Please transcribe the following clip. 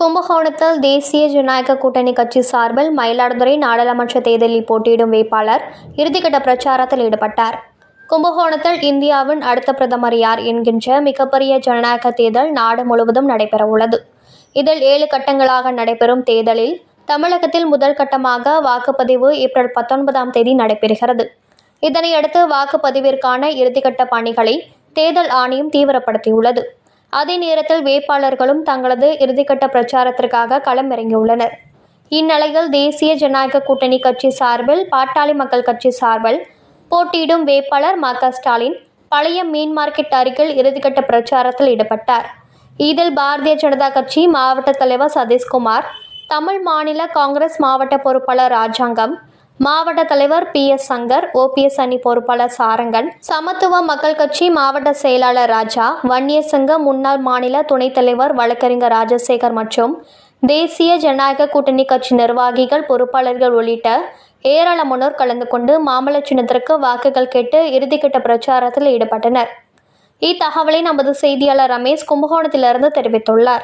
கும்பகோணத்தில் தேசிய ஜனநாயக கூட்டணி கட்சி சார்பில் மயிலாடுதுறை நாடாளுமன்ற தேர்தலில் போட்டியிடும் வேட்பாளர் இறுதிக்கட்ட பிரச்சாரத்தில் ஈடுபட்டார். கும்பகோணத்தில் இந்தியாவின் அடுத்த பிரதமர் யார் என்கின்ற மிகப்பெரிய ஜனநாயக தேர்தல் நாடு முழுவதும் நடைபெறவுள்ளது. இதில் 7 கட்டங்களாக நடைபெறும் தேர்தலில் தமிழகத்தில் முதல் கட்டமாக வாக்குப்பதிவு ஏப்ரல் 19ஆம் தேதி நடைபெறுகிறது. இதனையடுத்து வாக்குப்பதிவிற்கான இறுதிக்கட்ட பணிகளை தேர்தல் ஆணையம் தீவிரப்படுத்தியுள்ளது. அதே நேரத்தில் வேட்பாளர்களும் தங்களது இறுதிக்கட்ட பிரச்சாரத்திற்காக களமிறங்கியுள்ளனர். இந்நிலையில் தேசிய ஜனநாயக கூட்டணி கட்சி சார்பில் பாட்டாளி மக்கள் கட்சி சார்பில் போட்டியிடும் வேட்பாளர் ம.க. ஸ்டாலின் பழைய மீன் மார்க்கெட் அருகில் இறுதிக்கட்ட பிரச்சாரத்தில் ஈடுபட்டார். இதில் பாரதிய ஜனதா கட்சி மாவட்ட தலைவர் சதீஷ்குமார், தமிழ் மாநில காங்கிரஸ் மாவட்ட பொறுப்பாளர் ராஜாங்கம், மாவட்ட தலைவர் P.S. சங்கர், OPS அணி பொறுப்பாளர் சாரங்கன், சமத்துவ மக்கள் கட்சி மாவட்ட செயலாளர் ராஜா, வன்னியர் சங்க முன்னாள் மாநில துணைத் தலைவர் வழக்கறிஞர் ராஜசேகர் மற்றும் தேசிய ஜனநாயக கூட்டணி கட்சி நிர்வாகிகள், பொறுப்பாளர்கள் உள்ளிட்ட ஏராளமானோர் கலந்து கொண்டு மாம்பழ சின்னத்திற்கு வாக்குகள் கேட்டு இறுதிக்கட்ட பிரச்சாரத்தில் ஈடுபட்டனர். இத்தகவலை நமது செய்தியாளர் ரமேஷ் கும்பகோணத்திலிருந்து தெரிவித்துள்ளார்.